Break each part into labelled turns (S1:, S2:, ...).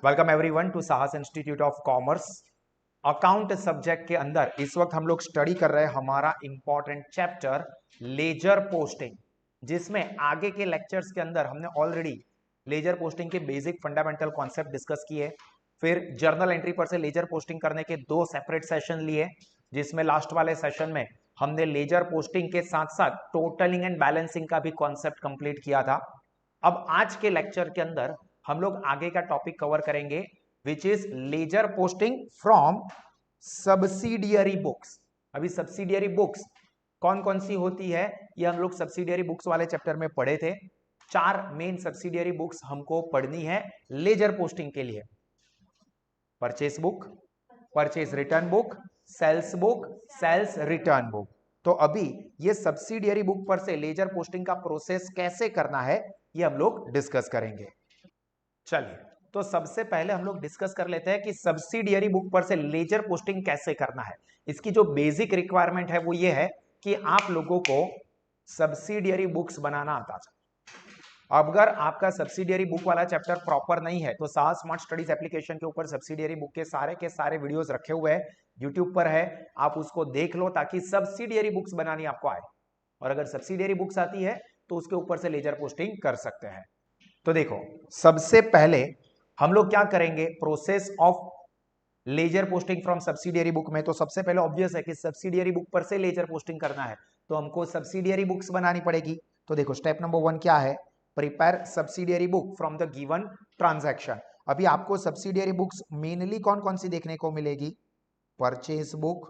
S1: Welcome everyone to साहस institute of commerce. Account subject के अंदर इस वक्त हम लोग स्टडी कर रहे हैं हमारा इंपॉर्टेंट चैप्टर लेजर पोस्टिंग, जिसमें आगे के लेक्चर्स के अंदर हमने ऑलरेडी लेजर पोस्टिंग के बेसिक फंडामेंटल कॉन्सेप्ट डिस्कस किए। फिर जर्नल एंट्री पर से लेजर पोस्टिंग करने के दो सेपरेट सेशन लिए, जिसमें लास्ट वाले सेशन में हमने लेजर पोस्टिंग के साथ साथ टोटलिंग एंड बैलेंसिंग का भी कॉन्सेप्ट कंप्लीट किया था। अब आज के लेक्चर के अंदर हम लोग आगे का टॉपिक कवर करेंगे, which is ledger posting from subsidiary books. अभी सब्सिडियरी बुक्स कौन कौन सी होती है ये हम लोग सब्सिडियरी बुक्स वाले चैप्टर में पढ़े थे। चार मेन सब्सिडियरी बुक्स हमको पढ़नी है लेजर पोस्टिंग के लिए: purchase book, purchase return book, sales book, sales return book. तो अभी ये सब्सिडियरी बुक पर से लेजर पोस्टिंग का प्रोसेस कैसे करना है ये हम लोग डिस्कस करेंगे। चलिए, तो सबसे पहले हम लोग डिस्कस कर लेते हैं कि सब्सिडियरी बुक पर से लेजर पोस्टिंग कैसे करना है। इसकी जो बेसिक रिक्वायरमेंट है वो ये है कि आप लोगों को सब्सिडियरी बुक्स बनाना आता था। अगर आपका सब्सिडियरी बुक वाला चैप्टर प्रॉपर नहीं है तो साहस स्मार्ट स्टडीज एप्लीकेशन के ऊपर सब्सिडियरी बुक के सारे वीडियोस रखे हुए हैं, यूट्यूब पर है, आप उसको देख लो ताकि सब्सिडियरी बुक्स बनानी आपको आए। और अगर सब्सिडियरी बुक्स आती है तो उसके ऊपर से लेजर पोस्टिंग कर सकते हैं। तो देखो, सबसे पहले हम लोग क्या करेंगे process of ledger posting from subsidiary book में। तो सबसे पहले ऑब्वियस है कि सब्सिडियरी बुक पर से लेजर पोस्टिंग करना है तो हमको सब्सिडियरी बुक्स बनानी पड़ेगी। तो देखो, स्टेप नंबर 1 क्या है? Prepare subsidiary book from the given transaction. अभी आपको सब्सिडियरी बुक्स मेनली कौन कौन सी देखने को मिलेगी? Purchase book,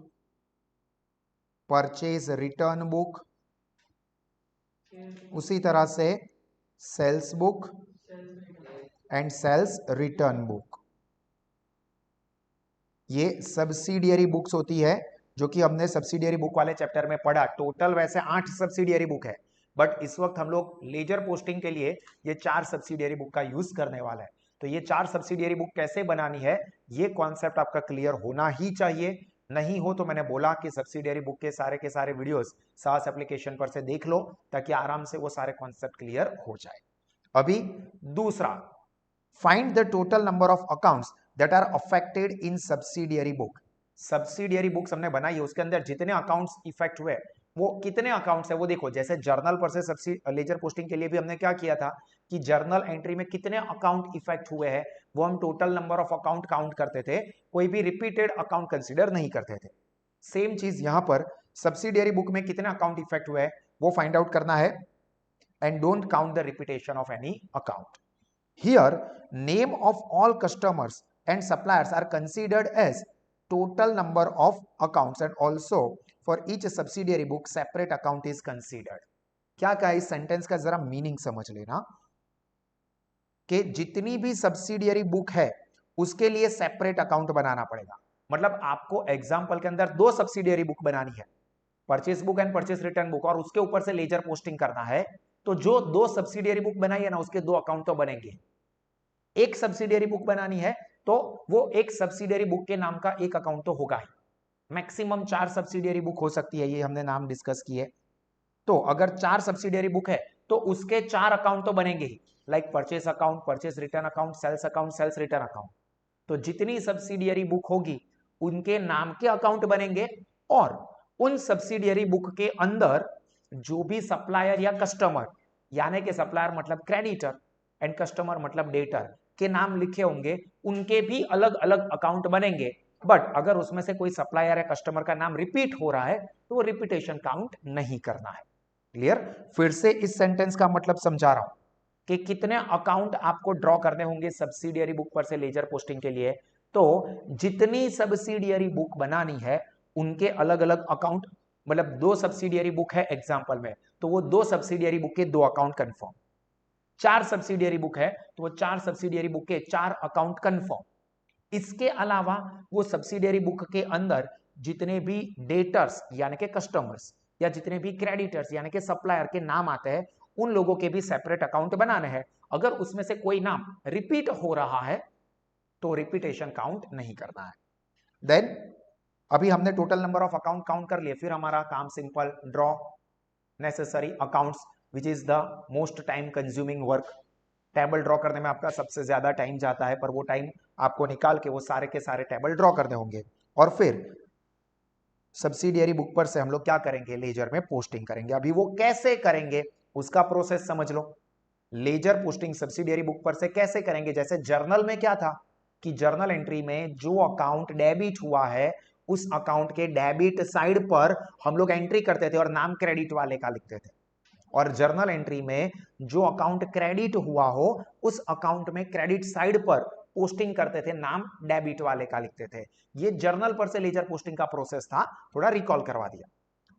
S1: purchase return book, उसी तरह से sales book and sales return book. ये सब्सिडियरी बुक्स होती है जो कि हमने सब्सिडियरी बुक वाले चैप्टर में पढ़ा। टोटल वैसे 8 सब्सिडियरी बुक है, बट इस वक्त हम लोग लेजर पोस्टिंग के लिए ये 4 सब्सिडियरी बुक का यूज करने वाला है। तो ये 4 सब्सिडियरी बुक कैसे बनानी है ये कॉन्सेप्ट आपका क्लियर होना ही चाहिए। नहीं हो तो मैंने बोला कि सब्सिडियरी बुक के सारे वीडियोस सास एप्लीकेशन पर से देख लो ताकि आराम से वो सारे कॉन्सेप्ट क्लियर हो जाए। अभी दूसरा, find the total number of accounts that are affected in subsidiary book. Subsidiary books हमने बनाई है, उसके अंदर जितने अकाउंट्स इफेक्ट हुए वो कितने अकाउंट्स है वो देखो। जैसे जर्नल पर से लेजर पोस्टिंग के लिए भी हमने क्या किया था कि जर्नल एंट्री में कितने अकाउंट इफेक्ट हुए हैं वो हम total number of account count करते थे, कोई भी रिपीटेड अकाउंट कंसीडर नहीं करते थे। सेम चीज यहां पर सब्सिडियरी बुक में कितने अकाउंट इफेक्ट हुए हैं वो फाइंड आउट करना है, and don't count the repetition of any account. Here, name of all customers and suppliers are considered as total number of accounts, and also for each subsidiary book separate account is considered. क्या कहा इस sentence का जरा meaning समझ लेना कि जितनी भी सब्सिडियरी बुक है उसके लिए सेपरेट अकाउंट बनाना पड़ेगा। मतलब आपको एग्जांपल के अंदर 2 सब्सिडियरी बुक बनानी है, purchase book and purchase return book, और उसके ऊपर से लेजर पोस्टिंग करना है। तो जो 2 सब्सिडियरी बुक बनाई है ना उसके 2 अकाउंट तो बनेंगे। एक सब्सिडियरी बुक बनानी है तो वो एक सब्सिडियरी बुक के नाम का एक अकाउंट तो होगा ही। मैक्सिमम 4 सब्सिडियरी बुक हो सकती है, ये हमने नाम डिस्कस किए। तो अगर 4 सब्सिडियरी बुक है तो उसके 4 अकाउंट तो बनेंगे ही, like purchase account, purchase return account, sales return account. तो जितनी सब्सिडियरी बुक होगी उनके नाम के अकाउंट बनेंगे, और उन सब्सिडियरी बुक के अंदर जो भी सप्लायर या कस्टमर, यानी कि सप्लायर मतलब क्रेडिटर एंड कस्टमर मतलब डेटर के नाम लिखे होंगे, उनके भी अलग अलग अकाउंट बनेंगे। बट अगर उसमें से कोई सप्लायर या कस्टमर का नाम रिपीट हो रहा है तो वो रिपीटेशन काउंट नहीं करना है। क्लियर? फिर से इस सेंटेंस का मतलब समझा रहा हूं कि कितने अकाउंट आपको ड्रॉ करने होंगे सब्सिडियरी बुक पर से लेजर पोस्टिंग के लिए। तो जितनी सब्सिडियरी बुक बनानी है उनके अलग अलग अकाउंट, मतलब 2 सब्सिडियरी बुक है एग्जांपल में, तो वो 2 सब्सिडियरी बुक के 2 अकाउंट कंफर्म। 4 सब्सिडियरी बुक है तो वो 4 सब्सिडियरी बुक के 4 अकाउंट कंफर्म। इसके अलावा वो सब्सिडियरी बुक के अंदर जितने भी डेटर्स यानी कि कस्टमर्स या जितने भी क्रेडिटर्स यानी कि सप्लायर के नाम आते हैं उन लोगों के भी सेपरेट अकाउंट बनाने हैं। अगर उसमें से कोई नाम रिपीट हो रहा है तो रिपीटेशन काउंट नहीं करना है। देन अभी हमने total number of account count कर लिए, फिर हमारा काम simple, draw necessary accounts, which is the most time consuming work. Table draw करने में आपका सबसे ज्यादा टाइम जाता है, पर वो टाइम आपको निकाल के वो सारे के सारे टेबल ड्रॉ करने होंगे। और फिर सब्सिडियरी बुक पर से हम लोग क्या करेंगे, लेजर में पोस्टिंग करेंगे। अभी वो कैसे करेंगे उसका प्रोसेस समझ लो। लेजर पोस्टिंग सब्सिडियरी बुक पर से कैसे करेंगे, जैसे जर्नल में क्या था कि जर्नल एंट्री में जो अकाउंट डेबिट हुआ है उस अकाउंट के डेबिट साइड पर हम लोग एंट्री करते थे और नाम क्रेडिट वाले का लिखते थे। और जर्नल एंट्री में जो अकाउंट क्रेडिट हुआ हो उस अकाउंट में क्रेडिट साइड पर पोस्टिंग करते थे, नाम डेबिट वाले का लिखते थे। ये जर्नल पर से लेजर पोस्टिंग का प्रोसेस था, थोड़ा रिकॉल करवा दिया।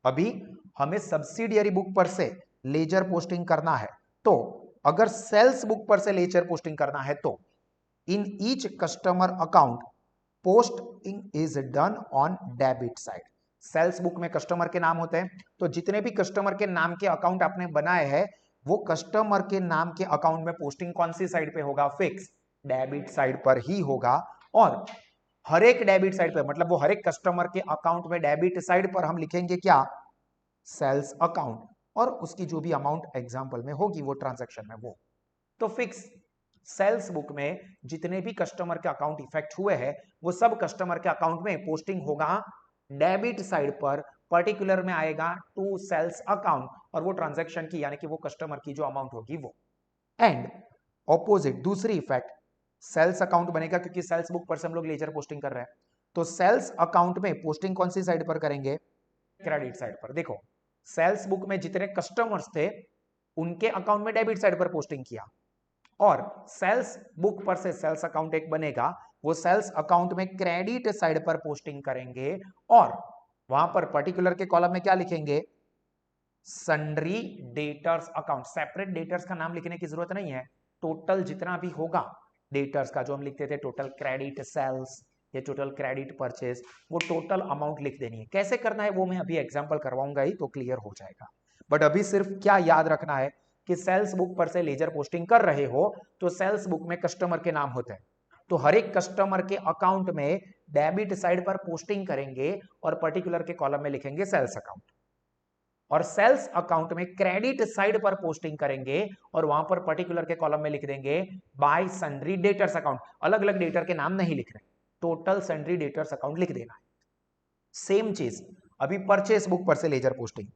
S1: अभी हमें सब्सिडियरी बुक पर से लेजर पोस्टिंग करना है, तो अगर सेल्स बुक पर से लेजर पोस्टिंग करना है तो in each customer account posting is done on debit side. Sales book में कस्टमर के नाम होते हैं, तो जितने भी कस्टमर के नाम के अकाउंट आपने बनाए हैं वो कस्टमर के नाम के अकाउंट में पोस्टिंग कौन सी साइड पे होगा, फिक्स डेबिट साइड पर ही होगा। और हर एक डेबिट साइड पे, मतलब वो हर एक कस्टमर के अकाउंट में डेबिट साइड पर हम लिखेंगे क्या, सेल्स अकाउंट, और उसकी जो भी अमाउंट एग्जांपल में होगी वो ट्रांजैक्शन में वो। तो फिक्स सेल्स बुक में जितने भी कस्टमर के अकाउंट इफेक्ट हुए हैं वो सब कस्टमर के अकाउंट में पोस्टिंग होगा डेबिट साइड पर, पर्टिकुलर में आएगा टू सेल्स अकाउंट, और वो ट्रांजैक्शन की यानी कि वो कस्टमर की जो अमाउंट होगी वो। एंड ऑपोजिट दूसरी इफेक्ट, सेल्स अकाउंट बनेगा क्योंकि सेल्स बुक पर से हम लोग लेजर पोस्टिंग कर रहे हैं, तो सेल्स अकाउंट में पोस्टिंग कौन सी साइड पर करेंगे, क्रेडिट साइड पर। देखो सेल्स बुक में जितने कस्टमर्स थे उनके अकाउंट में डेबिट साइड पर पोस्टिंग किया, और सेल्स बुक पर से सेल्स अकाउंट एक बनेगा, वो सेल्स अकाउंट में क्रेडिट साइड पर पोस्टिंग करेंगे, और वहां पर पर्टिकुलर के कॉलम में क्या लिखेंगे, sundry debtors account. Separate debtors का नाम लिखने की जरूरत नहीं है, टोटल जितना भी होगा डेटर्स का, जो हम लिखते थे टोटल क्रेडिट सेल्स या टोटल क्रेडिट परचेज, वो टोटल अमाउंट लिख देनी है। कैसे करना है वो मैं अभी एग्जांपल करवाऊंगा ही तो क्लियर हो जाएगा। बट अभी सिर्फ क्या याद रखना है कि सेल्स बुक पर से लेजर पोस्टिंग कर रहे हो तो सेल्स बुक में कस्टमर के नाम होते हैं, तो हर एक कस्टमर के अकाउंट में डेबिट साइड पर पोस्टिंग करेंगे और पर्टिकुलर के कॉलम में लिखेंगे सेल्स अकाउंट, और सेल्स अकाउंट में क्रेडिट साइड पर पोस्टिंग करेंगे और वहां पर पर्टिकुलर के कॉलम में लिख देंगे बाय सन्ड्री डेटर्स अकाउंट। अलग अलग डेटर के नाम नहीं लिख रहे, टोटल सन्ड्री डेटर्स अकाउंट लिख देना है। सेम चीज अभी परचेस बुक पर से लेजर पोस्टिंग,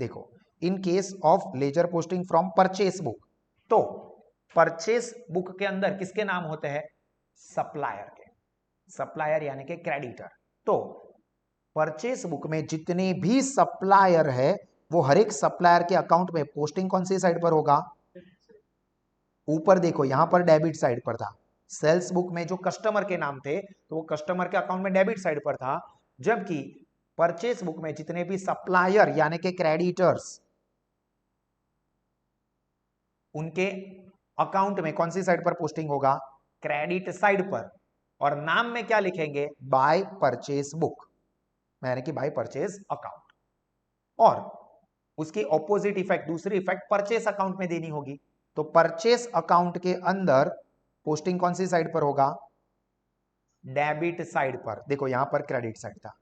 S1: देखो in case of ledger posting from purchase book, तो परचेस बुक के अंदर किसके नाम होते हैं, सप्लायर के, सप्लायर यानी कि क्रेडिटर। तो परचेस बुक में जितने भी सप्लायर है वो हर एक सप्लायर के अकाउंट में पोस्टिंग कौन सी साइड पर होगा, ऊपर देखो यहां पर डेबिट साइड पर था। सेल्स बुक में जो कस्टमर के नाम थे तो वो कस्टमर के अकाउंट में डेबिट साइड पर था, जबकि परचेस बुक में जितने भी सप्लायर यानी कि क्रेडिटर्स, उनके अकाउंट में कौन सी साइड पर पोस्टिंग होगा, क्रेडिट साइड पर, और नाम में क्या लिखेंगे, बाय परचेस बुक यानी कि बाय परचेस अकाउंट। और उसकी ऑपोजिट इफेक्ट, दूसरी इफेक्ट परचेस अकाउंट में देनी होगी, तो परचेस अकाउंट के अंदर पोस्टिंग कौन सी साइड पर होगा, डेबिट साइड पर। देखो यहां पर क्रेडिट साइड था,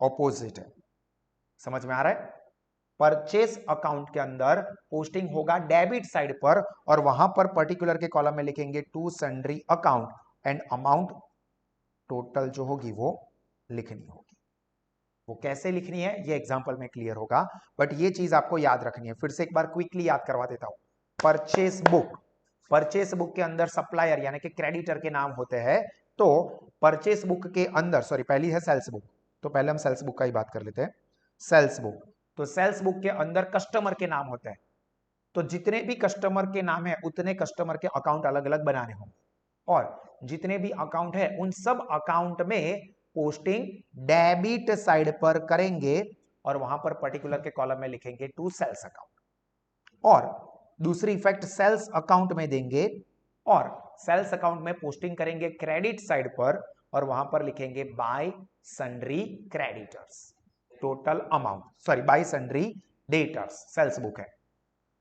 S1: ऑपोजिट है, समझ में आ रहा है। परचेस अकाउंट के अंदर पोस्टिंग होगा डेबिट साइड पर, और वहां पर पर्टिकुलर के कॉलम में लिखेंगे to sundry account, and amount total जो होगी वो लिखनी होगी। वो कैसे लिखनी है ये एग्जांपल में क्लियर होगा, बट ये चीज आपको याद रखनी है। फिर से एक बार क्विकली याद करवा देता हूं। परचेस बुक, परचेस बुक के अंदर सप्लायर यानी कि क्रेडिटर के नाम होते हैं, तो परचेस बुक के अंदर, सॉरी पहली है सेल्स बुक, तो पहले हम सेल्स बुक का ही बात कर लेते हैं। सेल्स बुक, तो सेल्स बुक के अंदर कस्टमर के नाम होते हैं, तो जितने भी कस्टमर के नाम है उतने कस्टमर के अकाउंट अलग अलग बनाने होंगे, और जितने भी अकाउंट है उन सब अकाउंट में पोस्टिंग डेबिट साइड पर करेंगे, और वहां पर पर्टिकुलर के कॉलम में लिखेंगे टू सेल्स अकाउंट। और दूसरी इफेक्ट सेल्स अकाउंट में देंगे, और सेल्स अकाउंट में पोस्टिंग करेंगे क्रेडिट साइड पर, और वहां पर लिखेंगे by sundry creditors, total amount, sorry by sundry debtors, sales book है,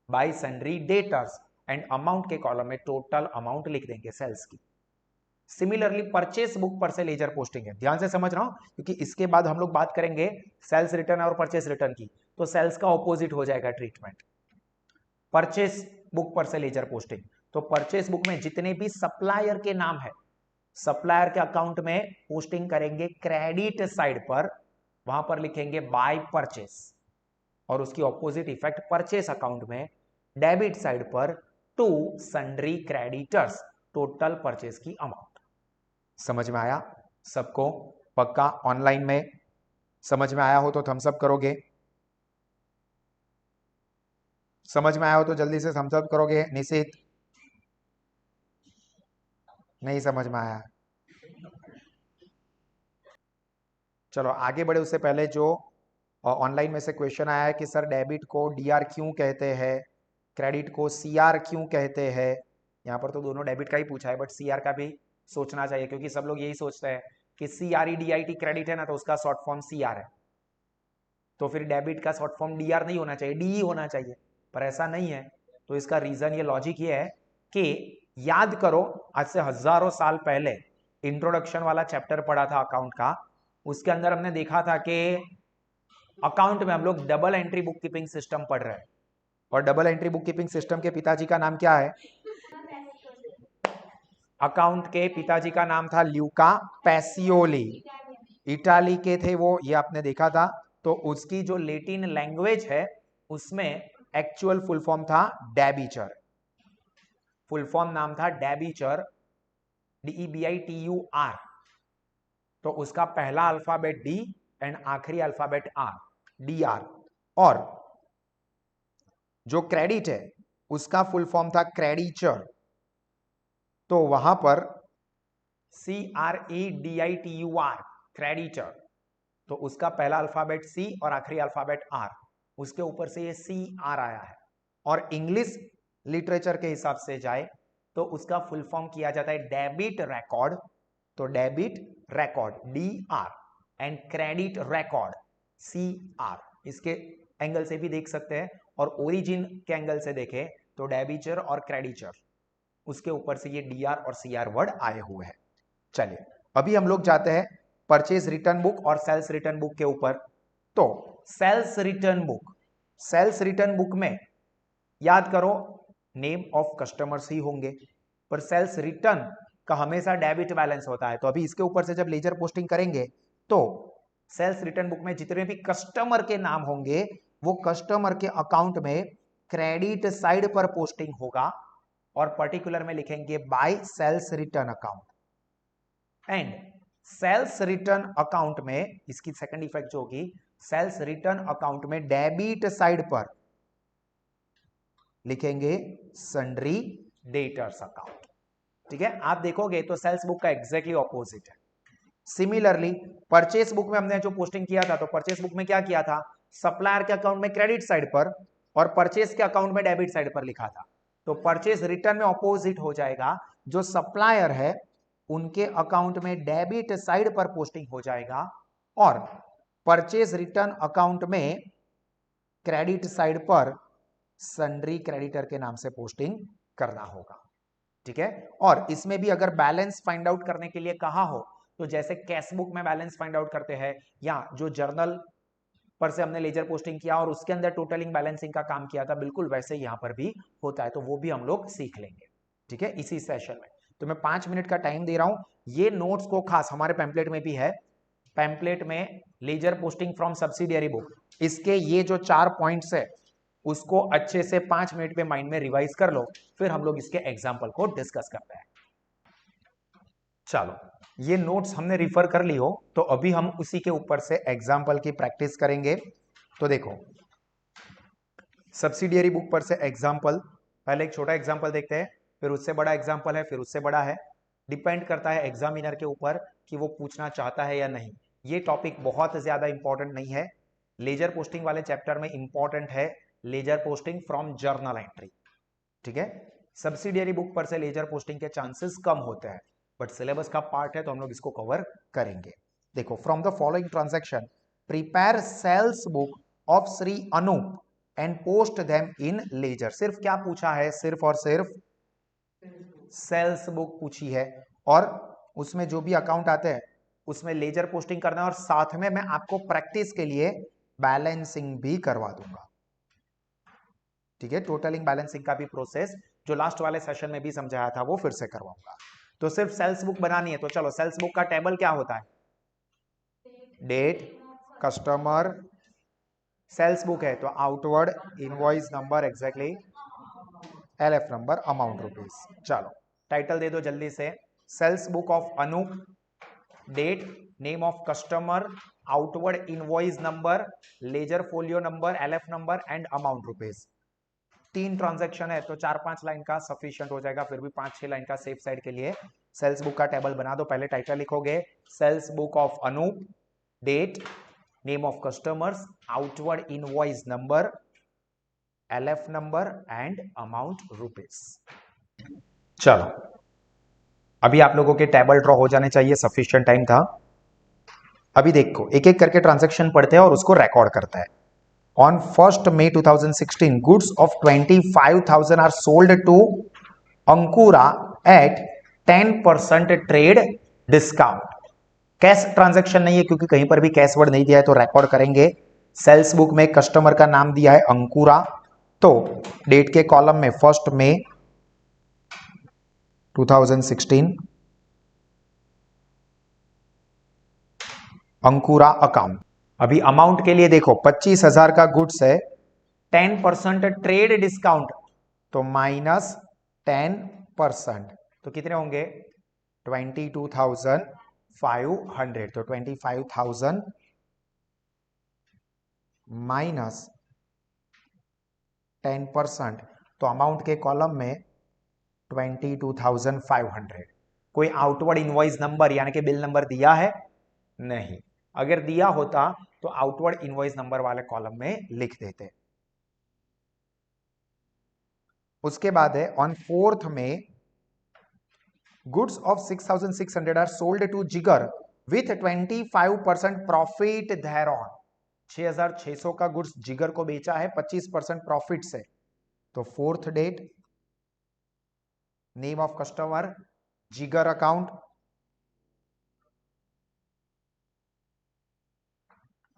S1: by sundry debtors, and amount के कॉलम में टोटल अमाउंट लिख देंगे सेल्स की। सिमिलरली परचेस बुक पर से लेजर पोस्टिंग है, ध्यान से समझ रहा हूं क्योंकि इसके बाद हम लोग बात करेंगे सेल्स रिटर्न और परचेस रिटर्न की, तो सेल्स का ऑपोजिट हो जाएगा ट्रीटमेंट। परचेस बुक पर से लेजर पोस्टिंग, तो परचेस बुक में जितने भी सप्लायर के नाम है, सप्लायर के अकाउंट में पोस्टिंग करेंगे क्रेडिट साइड पर, वहां पर लिखेंगे बाय परचेस, और उसकी ऑपोजिट इफेक्ट परचेस अकाउंट में डेबिट साइड पर to sundry creditors, total purchase की अमाउंट। समझ में आया सबको? पक्का? ऑनलाइन में समझ में आया हो तो थम्स अप करोगे, समझ में आया हो तो जल्दी से थम्स अप करोगे। निशित, नहीं समझ में आया? चलो आगे बढ़े उससे पहले जो ऑनलाइन में से क्वेश्चन आया है कि सर डेबिट को डीआर क्यों कहते हैं, क्रेडिट को सीआर क्यों कहते हैं। यहाँ पर तो दोनों डेबिट का ही पूछा है, बट सीआर का भी सोचना चाहिए, क्योंकि सब लोग यही सोचते हैं कि CREDIT क्रेडिट है ना, तो उसका शॉर्ट फॉर्म सीआर है, तो फिर डेबिट का शॉर्ट फॉर्म डीआर नहीं होना चाहिए, डी होना चाहिए, पर ऐसा नहीं है। तो इसका रीजन, ये लॉजिक ये है कि याद करो, आज से हजारों साल पहले इंट्रोडक्शन वाला चैप्टर पढ़ा था अकाउंट का, उसके अंदर हमने देखा था कि अकाउंट में हम लोग double entry book keeping system पढ़ रहे हैं, और double entry book keeping system के पिताजी का नाम क्या है? अकाउंट के पिताजी का नाम था ल्यूका पैसियोली, इटाली के थे वो, ये आपने देखा था। तो उसकी जो लैटिन लैंग्वेज है उसमें एक्चुअल फुल फॉर्म था डेबिचर, फुल फॉर्म नाम था डेबिचर, DEBITUR। तो उसका पहला अल्फाबेट डी एंड आखिरी अल्फाबेट आर, DR। और जो क्रेडिट है उसका फुल फॉर्म था क्रेडिचर, तो वहां पर CREDITUR, क्रेडिटर, तो उसका पहला अल्फाबेट C और आखिरी अल्फाबेट R, उसके ऊपर से ये CR आया है। और इंग्लिश लिटरेचर के हिसाब से जाए तो उसका फुल फॉर्म किया जाता है डेबिट रिकॉर्ड, तो debit record DR and credit record CR। इसके एंगल से भी देख सकते हैं, और ओरिजिन के एंगल से देखें तो डेबिचर और क्रेडिचर, उसके ऊपर से ये DR और CR वर्ड आए हुए हैं। चलिए अभी हम लोग जाते हैं परचेज रिटर्न बुक और सेल्स रिटर्न बुक के ऊपर। तो sales return book, sales return book में याद करो नेम ऑफ कस्टमर्स ही होंगे, पर सेल्स रिटर्न का हमेशा डेबिट बैलेंस होता है। तो अभी इसके ऊपर से जब लेजर पोस्टिंग करेंगे तो सेल्स रिटर्न बुक में जितने भी कस्टमर के नाम होंगे वो कस्टमर के अकाउंट में क्रेडिट साइड पर पोस्टिंग होगा, और पर्टिकुलर में लिखेंगे by sales return account. And sales return account में इसकी सेकंड इफेक्ट जो होगी, सेल्स रिटर्न अकाउंट में डेबिट साइड पर लिखेंगे सन्ड्री डेटर्स अकाउंट। ठीक है, आप देखोगे तो सेल्स बुक का एग्जैक्टली ऑपोजिट है। सिमिलरली परचेस बुक में हमने जो पोस्टिंग किया था, तो परचेस बुक में क्या किया था, सप्लायर के अकाउंट में क्रेडिट साइड पर और परचेस के अकाउंट में डेबिट साइड पर लिखा था। तो परचेस रिटर्न में ऑपोजिट हो जाएगा, जो सप्लायर है उनके अकाउंट में डेबिट साइड पर पोस्टिंग हो जाएगा, और परचेज रिटर्न अकाउंट में क्रेडिट साइड पर सन्ड्री क्रेडिटर के नाम से पोस्टिंग करना होगा। ठीक है, और इसमें भी अगर बैलेंस फाइंड आउट करने के लिए कहा हो, तो जैसे कैश बुक में बैलेंस फाइंड आउट करते हैं, या जो जर्नल पर से हमने लेजर पोस्टिंग किया और उसके अंदर टोटलिंग बैलेंसिंग का काम किया था, बिल्कुल वैसे यहां पर भी होता है, तो वो भी हम लोग सीख लेंगे। ठीक है, इसी सेशन में। तो मैं 5 मिनट का टाइम दे रहा हूं, ये नोट्स को खास हमारे पैम्पलेट में भी है, पैम्पलेट में ledger posting from subsidiary book, इसके ये जो 4 पॉइंट्स है उसको अच्छे से 5 मिनट में माइंड में रिवाइज कर लो, फिर हम लोग इसके एग्जाम्पल को डिस्कस करते हैं। चलो, ये नोट्स हमने रिफर कर ली हो, तो अभी हम उसी के ऊपर से एग्जाम्पल की प्रैक्टिस करेंगे। तो देखो, सब्सिडियरी बुक पर से एग्जाम्पल, पहले एक छोटा एग्जाम्पल देखते हैं, फिर उससे बड़ा एग्जाम्पल है, फिर उससे बड़ा है। डिपेंड करता है एग्जामिनर के ऊपर कि वो पूछना चाहता है या नहीं। ये टॉपिक बहुत ज्यादा इंपॉर्टेंट नहीं है, लेजर पोस्टिंग वाले चैप्टर में इंपॉर्टेंट है ledger posting from journal entry. ठीक है, सब्सिडियरी बुक पर से लेजर पोस्टिंग के चांसेस कम होते हैं, बट सिलेबस का पार्ट है तो हम लोग इसको कवर करेंगे। देखो, from the following transaction prepare sales book of Shri Anup and post them in ledger. सिर्फ क्या पूछा है, सिर्फ और सिर्फ सेल्स बुक पूछी है, और उसमें जो भी अकाउंट आते हैं उसमें लेजर पोस्टिंग करना है, और साथ में मैं आपको प्रैक्टिस के लिए बैलेंसिंग भी करवा दूंगा। ठीक है, टोटलिंग बैलेंसिंग का भी प्रोसेस जो लास्ट वाले सेशन में भी समझाया था वो फिर से करवाऊंगा। तो सिर्फ सेल्स बुक बनानी है। तो चलो, सेल्स बुक का टेबल क्या होता है? डेट, कस्टमर, सेल्स बुक है तो outward invoice number, exactly LF number, amount rupees. चलो टाइटल दे दो जल्दी से, sales book of Anup, date, name of customer, outward invoice number, ledger folio number, LF number and amount rupees. 3 transaction है तो 4-5 line का सफिशिएंट हो जाएगा, फिर भी 5-6 लाइन का सेफ साइड के लिए सेल्स बुक का टेबल बना दो। पहले टाइटल लिखोगे sales book of Anup, date, name of customers, outward invoice number, LF number and amount rupees. चलो अभी आप लोगों के टेबल ड्रॉ हो जाने चाहिए, सफिशिएंट टाइम था। अभी देखो एक एक करके ट्रांजैक्शन पढ़ते हैं और उसको रिकॉर्ड करता है। On 1st May 2016, goods of 25,000 are sold to Ankura at 10% trade discount. Cash transaction नहीं है क्योंकि कहीं पर भी कैश वर्ड नहीं दिया है तो रिकॉर्ड करेंगे। सेल्स बुक में कस्टमर का नाम दिया है अंकुरा, तो डेट के कॉलम में 1 मई 2016 अंकुरा अकाउंट। अभी अमाउंट के लिए देखो 25,000 का गुड्स है, 10% ट्रेड डिस्काउंट तो -10%, तो कितने होंगे 22,500, तो 25,000 माइनस 10%, तो अमाउंट के कॉलम में 22,500। कोई आउटवर्ड इनवॉइस नंबर यानी कि बिल नंबर दिया है? नहीं। अगर दिया होता तो आउटवर्ड इनवॉइस नंबर वाले कॉलम में लिख देते। उसके बाद है ऑन 4th में goods of 6,600 are sold to Jigar with 25% profit thereon। 6,600 का गुड्स जिगर को बेचा है 25% प्रॉफिट से, तो 4th date, name of customer, Jigar account.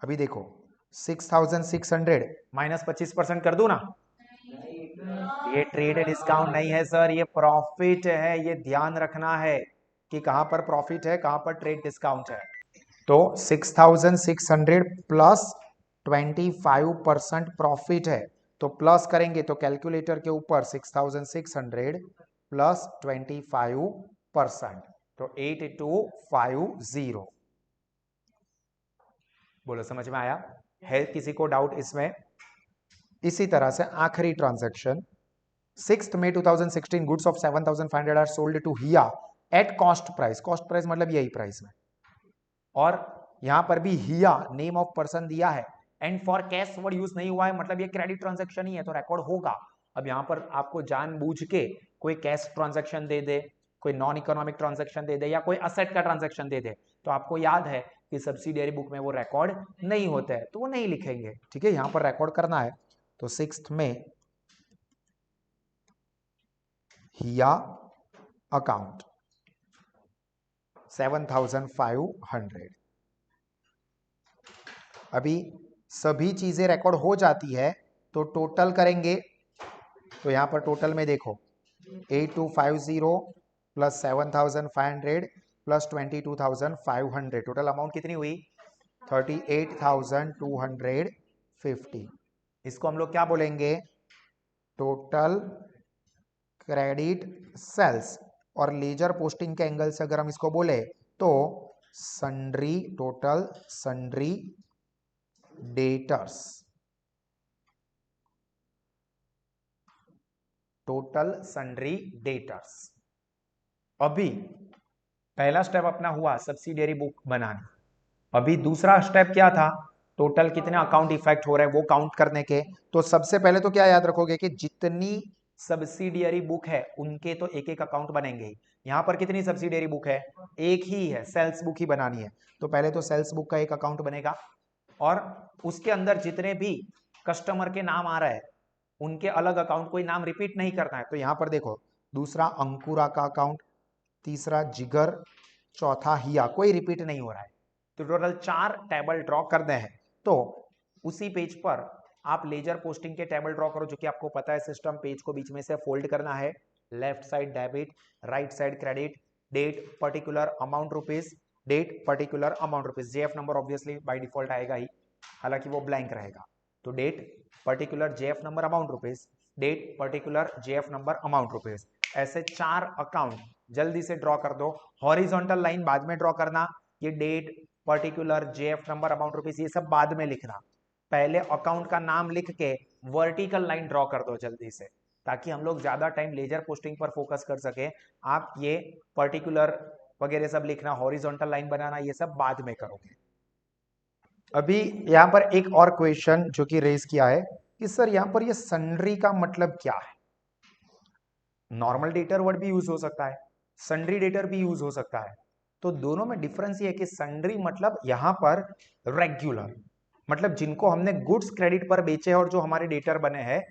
S1: अभी देखो 6,600 माइनस 25% कर दू ना, ये ट्रेड डिस्काउंट नहीं है सर, ये प्रॉफिट है। ये ध्यान रखना है कि कहां पर प्रॉफिट है, कहां पर ट्रेड डिस्काउंट है। तो 6,600 प्लस 25% प्रॉफिट है, तो प्लस करेंगे तो कैलकुलेटर के ऊपर 6,600 प्लस 25%, तो 8250। बोलो समझ में आया है किसी को डाउट इसमें? इसी तरह से आखिरी transaction 6th May 2016 goods of 7,500 are sold to Hiya at cost price. Cost price मतलब यही प्राइस में, और यहां पर भी हिया नेम ऑफ पर्सन दिया है and for cash word use नहीं हुआ है, मतलब ये क्रेडिट ट्रांजैक्शन ही है तो रिकॉर्ड होगा। अब यहां पर आपको जानबूझ के कोई कैश ट्रांजैक्शन दे दे, कोई नॉन इकोनॉमिक ट्रांजैक्शन दे दे या कोई असेट का ट्रांजैक्शन दे दे, तो आपको याद है कि सब्सिडियरी बुक में वो रिकॉर्ड नहीं होता है तो वो नहीं लिखेंगे। ठीक है, यहां पर रिकॉर्ड करना है। तो 6th में हिया अकाउंट 7,500। अभी सभी चीजें रिकॉर्ड हो जाती है तो टोटल करेंगे, तो यहां पर टोटल में देखो 8250 प्लस 7,500 प्लस 22,500, टोटल अमाउंट कितनी हुई 38,250। इसको हम लोग क्या बोलेंगे, टोटल क्रेडिट सेल्स, और लेजर पोस्टिंग के एंगल से अगर हम इसको बोले तो sundry, total sundry debtors, total sundry debtors. अभी पहला स्टेप अपना हुआ सब्सिडियरी बुक बनाना। अभी दूसरा स्टेप क्या था, टोटल कितने अकाउंट इफेक्ट हो रहे हैं वो काउंट करने के। तो सबसे पहले तो क्या याद रखोगे कि जितनी सब्सिडियरी बुक है उनके तो एक एक अकाउंट बनेंगे। यहां पर कितनी सब्सिडियरी बुक है, एक ही है, सेल्स बुक ही बनानी है। तो पहले तो सेल्स बुक का एक अकाउंट बनेगा और उसके अंदर जितने भी कस्टमर के नाम आ रहे हैं उनके अलग अकाउंट, कोई नाम रिपीट नहीं करना है। तो यहां पर देखो दूसरा अंकुरा का अकाउंट, तीसरा जिगर, चौथा हिया, कोई रिपीट नहीं हो रहा है। तो टोटल 4 टेबल ड्रॉ करने हैं। तो उसी पेज पर आप लेजर पोस्टिंग के टेबल ड्रॉ करो, जो कि आपको पता है सिस्टम पेज को बीच में से फोल्ड करना है, left side debit, right side credit, date particular amount rupees, date particular amount rupees, JF number obviously by default आएगा ही, हालांकि वो ब्लैंक रहेगा। तो date particular JF number amount rupees, date particular JF number amount rupees, ऐसे 4 account जल्दी से draw कर दो। हॉरिजॉन्टल लाइन बाद में ड्रॉ करना, ये date particular JF number amount rupees ये सब बाद में लिखना, पहले अकाउंट का नाम लिख के वर्टिकल लाइन ड्रॉ कर दो जल्दी से, ताकि हम लोग ज्यादा टाइम लेजर पोस्टिंग पर फोकस कर सके। आप ये पर्टिकुलर वगैरह सब लिखना, हॉरिजॉन्टल लाइन बनाना, ये सब बाद में करोगे। अभी यहां पर एक और क्वेश्चन जो कि रेज किया है कि सर यहां पर ये सन्ड्री का मतलब क्या है? नॉर्मल डेटर वर्ड भी यूज हो सकता है, सन्ड्री डेटर भी यूज हो सकता है। तो दोनों में डिफरेंस ये है कि सन्ड्री मतलब यहां पर रेगुलर, मतलब जिनको हमने गुड्स क्रेडिट पर बेचे और जो हमारे डेटर बने हैं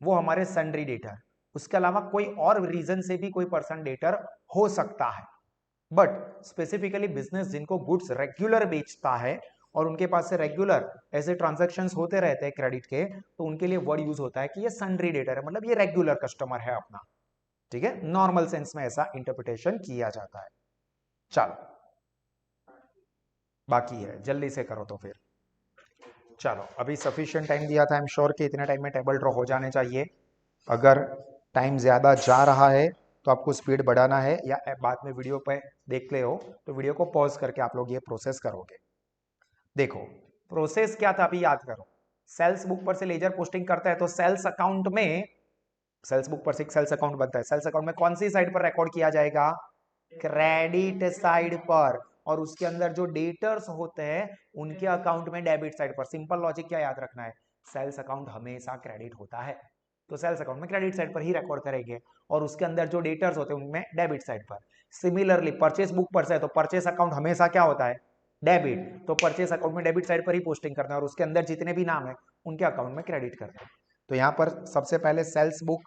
S1: वो हमारे सन्ड्री डेटर, उसके अलावा कोई और रीजन से भी कोई पर्सन डेटर हो सकता है। बट स्पेसिफिकली बिजनेस जिनको गुड्स रेगुलर बेचता है और उनके पास से रेगुलर ऐसे ट्रांजैक्शंस होते रहते हैं क्रेडिट के, तो उनके लिए वर्ड यूज होता है कि ये सन्ड्री डेटर है, मतलब ये रेगुलर कस्टमर है अपना। ठीक है, नॉर्मल सेंस में ऐसा इंटरप्रिटेशन किया जाता है। चलो बाकी है, जल्दी से करो तो फिर। चलो अभी सफिशिएंट टाइम दिया था, आई एम श्योर कि इतने टाइम में टेबल ड्रॉ हो जाने चाहिए। अगर टाइम ज्यादा जा रहा है तो आपको स्पीड बढ़ाना है, या बाद में वीडियो पे देख ले हो तो वीडियो को पॉज करके आप लोग ये प्रोसेस करोगे। देखो प्रोसेस क्या था अभी याद करो। सेल्स बुक पर से लेजर पोस्टिंग करता है तो सेल्स अकाउंट में, सेल्स बुक पर से एक सेल्स अकाउंट बनता है, सेल्स अकाउंट में कौन सी साइड पर रिकॉर्ड किया जाएगा? क्रेडिट साइड पर। और उसके अंदर जो डेटर्स होते हैं उनके अकाउंट में डेबिट साइड पर। सिंपल लॉजिक क्या याद रखना है, सेल्स अकाउंट हमेशा क्रेडिट होता है, तो सेल्स अकाउंट में क्रेडिट साइड पर ही रिकॉर्ड करेंगे, और उसके अंदर जो डेटर्स होते हैं उनमें डेबिट साइड पर। सिमिलरली परचेस बुक पर से, तो परचेस अकाउंट हमेशा क्या होता है? डेबिट, तो परचेस अकाउंट में डेबिट साइड पर ही पोस्टिंग करना है, और उसके अंदर जितने भी नाम है उनके अकाउंट में क्रेडिट करना है। तो यहाँ पर सबसे पहले सेल्स बुक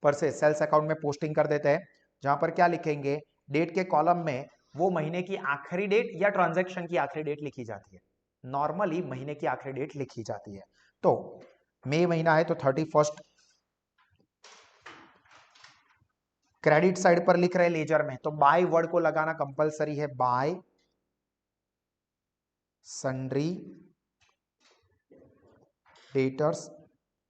S1: पर से सेल्स अकाउंट में पोस्टिंग कर देते हैं, जहां पर क्या लिखेंगे, डेट के कॉलम में वो महीने की आखिरी डेट या ट्रांजैक्शन की आखिरी डेट लिखी जाती है। नॉर्मली महीने की आखिरी डेट लिखी जाती है। तो मई महीना है तो 31st क्रेडिट साइड पर लिख रहे लेजर में, तो बाय वर्ड को लगाना कंपलसरी है, बाय सन्ड्री डेटर्स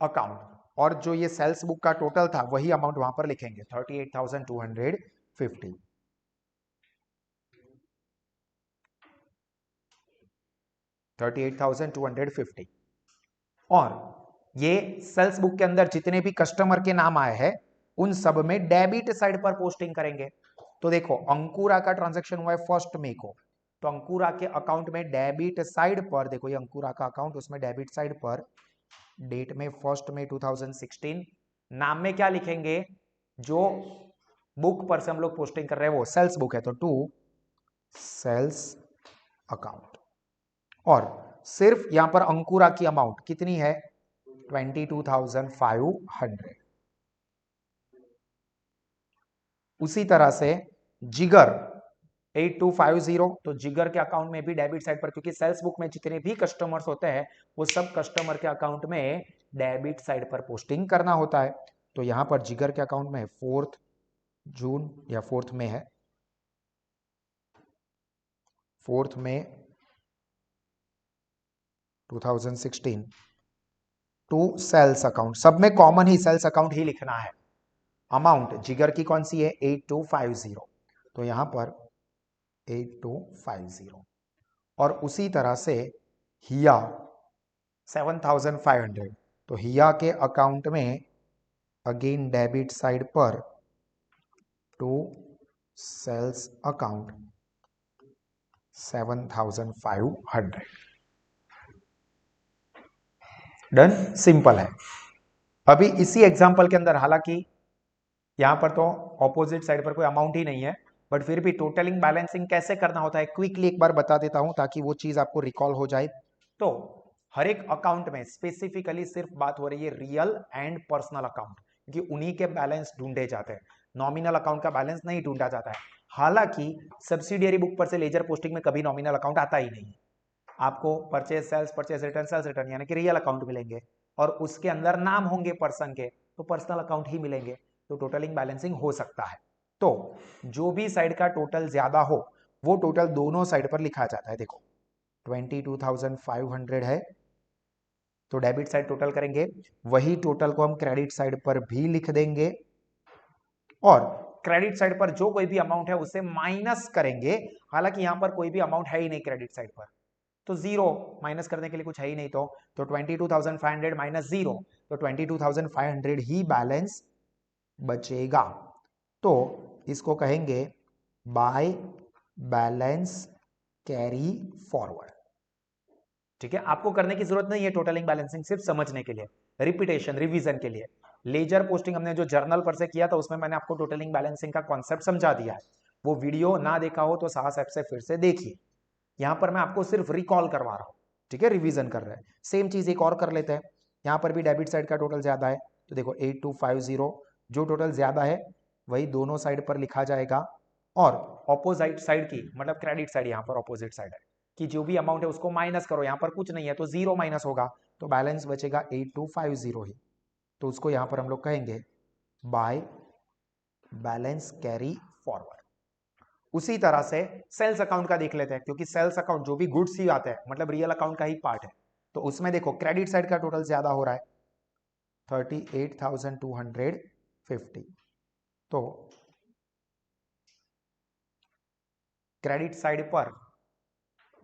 S1: अकाउंट, और जो ये सेल्स बुक का टोटल था वही अमाउंट वहां पर लिखेंगे 38,250। 38,250। और ये सेल्स बुक के अंदर जितने भी कस्टमर के नाम आए हैं उन सब में डेबिट साइड पर पोस्टिंग करेंगे। तो देखो अंकुरा का ट्रांजैक्शन हुआ है 1 मई को, तो अंकुरा के अकाउंट में डेबिट साइड पर, देखो ये अंकुरा का अकाउंट, उसमें डेबिट साइड पर डेट में 1 मई 2016, नाम में क्या लिखेंगे, जो बुक पर से हम लोग पोस्टिंग कर रहे हैं वो सेल्स बुक है तो टू सेल्स अकाउंट। और सिर्फ यहां पर अंकुरा की अमाउंट कितनी है? 22,500। उसी तरह से जिगर 8250, तो जिगर के अकाउंट में भी डेबिट साइड पर, क्योंकि सेल्स बुक में जितने भी कस्टमर्स होते हैं वो सब कस्टमर के अकाउंट में डेबिट साइड पर पोस्टिंग करना होता है। तो यहां पर जिगर के अकाउंट में 4 जून या 4 मई है, 4 मई 2016 टू सेल्स अकाउंट, सब में कॉमन ही सेल्स अकाउंट ही लिखना है। अमाउंट जिगर की कौन सी है? 8250, तो यहां पर 8250। और उसी तरह से हिया 7,500, तो हिया के अकाउंट में अगेन डेबिट साइड पर to sales account 7,500। Done, simple है। अभी इसी एग्जांपल के अंदर, हालांकि यहां पर तो ऑपोजिट साइड पर कोई अमाउंट ही नहीं है, बट फिर भी टोटलिंग बैलेंसिंग कैसे करना होता है क्विकली एक बार बता देता हूं ताकि वो चीज आपको रिकॉल हो जाए। तो हर एक अकाउंट में स्पेसिफिकली सिर्फ बात हो रही है रियल एंड पर्सनल अकाउंट, क्योंकि उन्हीं के बैलेंस ढूंढे जाते हैं, नॉमिनल अकाउंट का बैलेंस नहीं ढूंढा जाता है। हालांकि सब्सिडियरी बुक पर से लेजर पोस्टिंग में कभी नॉमिनल अकाउंट आता ही नहीं, आपको purchase sales, purchase return, sales return यानी कि रियल अकाउंट मिलेंगे। और उसके अंदर नाम होंगे पर्सन के, तो पर्सनल अकाउंट ही मिलेंगे, तो टोटलिंग बैलेंसिंग हो सकता है। तो जो भी साइड का टोटल ज्यादा हो वो टोटल दोनों साइड पर लिखा जाता है। देखो 22,500 है, तो डेबिट साइड टोटल करेंगे, वही टोटल को हम क्रेडिट साइड पर भी लिख देंगे, और क्रेडिट साइड पर जो कोई भी अमाउंट है उसे माइनस करेंगे। हालांकि यहां पर कोई भी अमाउंट है ही नहीं क्रेडिट साइड पर, तो जीरो माइनस करने के लिए कुछ है ही नहीं, तो 22,500 माइनस जीरो, तो 22,500 ही बैलेंस बचेगा। तो इसको कहेंगे बाय बैलेंस कैरी फॉरवर्ड। ठीक है, आपको करने की जरूरत नहीं है टोटलिंग बैलेंसिंग, सिर्फ समझने के लिए, रिपीटेशन रिवीजन के लिए। लेजर पोस्टिंग हमने जो जर्नल पर से किया था उसमें मैंने आपको टोटलिंग बैलेंसिंग का कॉन्सेप्ट समझा दिया है, वो वीडियो ना देखा हो तो साहस ऐप से फिर से देखिए। यहां पर मैं आपको सिर्फ रिकॉल करवा रहा हूं, ठीक है, रिवीजन कर रहे हैं। सेम चीज एक और कर लेते हैं, यहां पर भी डेबिट साइड का टोटल ज्यादा है, तो देखो 8250 जो टोटल ज्यादा है वही दोनों साइड पर लिखा जाएगा, और ऑपोजिट साइड की मतलब क्रेडिट साइड यहां पर ऑपोजिट साइड है कि जो भी अमाउंट है उसको माइनस करो, यहां पर कुछ नहीं है तो जीरो माइनस होगा, तो बैलेंस बचेगा 8250 ही, तो उसको यहां पर हम लोग कहेंगे बाय बैलेंस कैरी फॉरवर्ड। उसी तरह से सेल्स अकाउंट का देख लेते हैं, क्योंकि सेल्स अकाउंट जो भी गुड्स ही आते हैं मतलब रियल अकाउंट का ही पार्ट है, तो उसमें देखो क्रेडिट साइड का टोटल ज्यादा हो रहा है 38,250, तो क्रेडिट साइड पर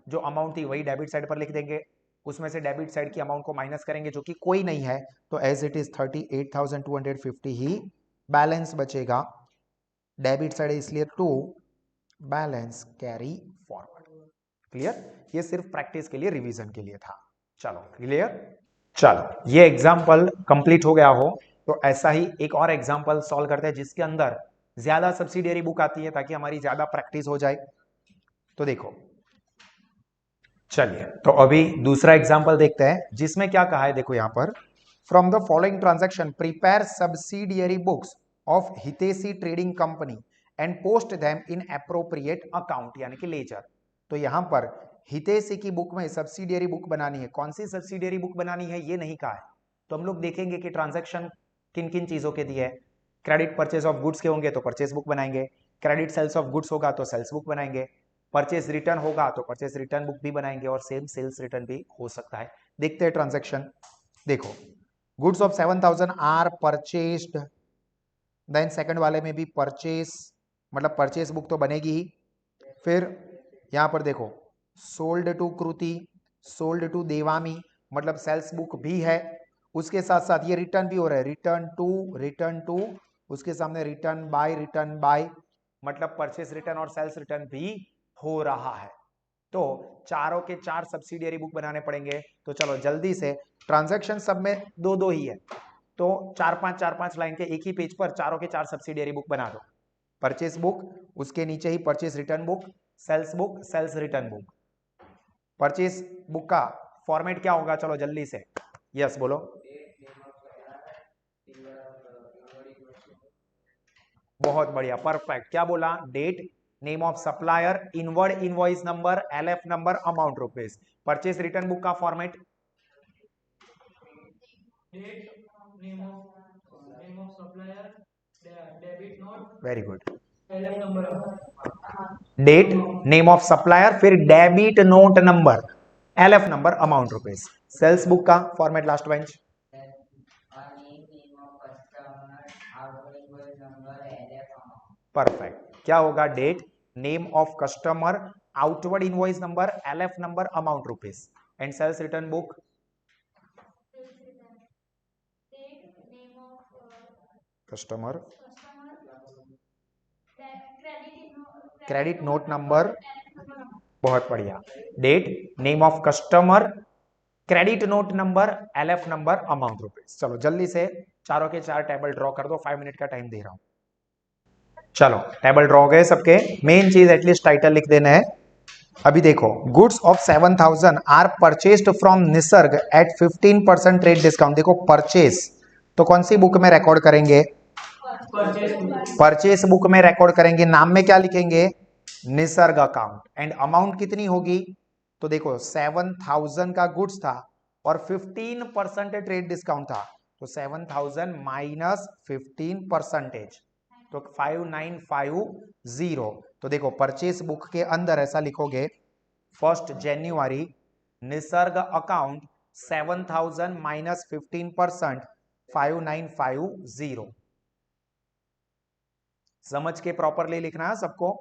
S1: जो अमाउंट थी वही डेबिट साइड पर लिख देंगे, उसमें से डेबिट साइड की अमाउंट को माइनस करेंगे जो कि कोई नहीं है, तो एज इट इज 38,250 ही बैलेंस बचेगा। डेबिट साइड इसलिए to balance carry forward. Clear, ये सिर्फ प्रैक्टिस के लिए रिवीजन के लिए था। चलो क्लियर, चलो ये एग्जाम्पल कंप्लीट हो गया हो तो ऐसा ही एक और एग्जाम्पल सॉल्व करते हैं जिसके अंदर ज्यादा सब्सिडियरी बुक आती है ताकि हमारी ज्यादा प्रैक्टिस हो जाए। तो देखो चलिए, तो अभी दूसरा एग्जाम्पल देखते हैं जिसमें क्या कहा है। देखो यहां पर from the following transaction prepare subsidiary books of Hiteshi trading company and post them in appropriate account यानी कि लेजर। तो यहां पर हितेशी की बुक में सब्सिडियरी बुक बनानी है, कौन सी सब्सिडियरी बुक बनानी है ये नहीं कहा है, तो हम लोग देखेंगे कि ट्रांजैक्शन किन किन चीजों के दिए है। क्रेडिट परचेज ऑफ गुड्स के होंगे तो परचेज बुक बनाएंगे, क्रेडिट सेल्स ऑफ गुड्स होगा तो सेल्स बुक बनाएंगे, परचेज रिटर्न होगा तो परचेज रिटर्न बुक भी बनाएंगे, और सेम सेल्स रिटर्न भी हो सकता है। देखते हैं ट्रांजैक्शन। देखो goods of 7,000 are purchased, then second वाले में भी परचेस मतलब परचेस बुक तो बनेगी ही। फिर यहां पर देखो sold to Kriti, sold to Devami मतलब सेल्स बुक भी है, उसके साथ साथ ये रिटर्न भी हो रहा है, रिटर्न टू उसके सामने रिटर्न बाय मतलब परचेस रिटर्न और सेल्स रिटर्न भी हो रहा है। तो चारों के चार सब्सिडियरी बुक बनाने पड़ेंगे। तो चलो जल्दी से, ट्रांजैक्शन सब में दो दो ही है, तो चार पांच लाइन के एक ही पेज पर चारों के चार सब्सिडियरी बुक बना दो। परचेस बुक, उसके नीचे ही purchase return book, sales return book. Purchase book का फॉर्मेट क्या होगा, चलो जल्दी से, यस बोलो। बहुत बढ़िया, परफेक्ट, क्या बोला, date, name of supplier, inward invoice number, LF number, amount rupees. Purchase return book का format very good, date, name of supplier, फिर debit note number, LF number, amount rupees. Sales book का format last bench, perfect, क्या होगा, date, name of customer, outward invoice number, LF number, amount rupees. And sales return book customer, credit note number, बहुत बढ़िया, date, name of customer, credit note number, LF number, amount rupees. चलो जल्दी से चारों के चार टेबल ड्रॉ कर दो, 5 मिनट का टाइम दे रहा हूं। चलो टेबल ड्रॉ हो गए सबके, मेन चीज एटलीस्ट टाइटल लिख देना है। अभी देखो goods of 7,000 are purchased from Nisarg at 15% trade discount. देखो परचेस तो कौन सी बुक में रिकॉर्ड करेंगे, परचेस बुक में रिकॉर्ड करेंगे, नाम में क्या लिखेंगे, निसर्ग अकाउंट। एंड अमाउंट कितनी होगी, तो देखो 7,000 का गुड्स था और 15% ट्रेड डिस्काउंट था, तो 7000 माइनस 15%, तो 5950। तो देखो परचेस बुक के अंदर ऐसा लिखोगे 1 जनवरी निसर्ग अकाउंट 7000 माइनस 15%, 5950। समझ के प्रॉपरली लिखना है सबको।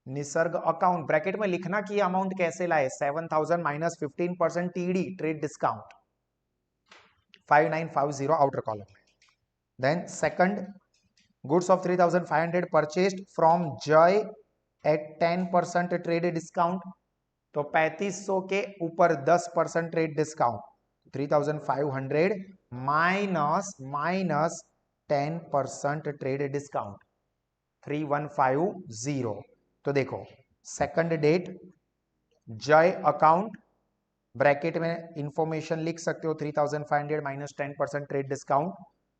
S1: निसर्ग अकाउंट ब्रैकेट में लिखना कि अमाउंट कैसे लाए, 7000 minus 15% TD trade discount 5950 outer column में। Then second, goods of 3500 purchased from Jay at 10% trade discount, तो 3500 के ऊपर 10% trade discount, 3500 minus 10% trade discount 3150। तो देखो second date Jay account bracket में इंफॉर्मेशन लिख सकते हो 3500 माइनस 10% ट्रेड डिस्काउंट,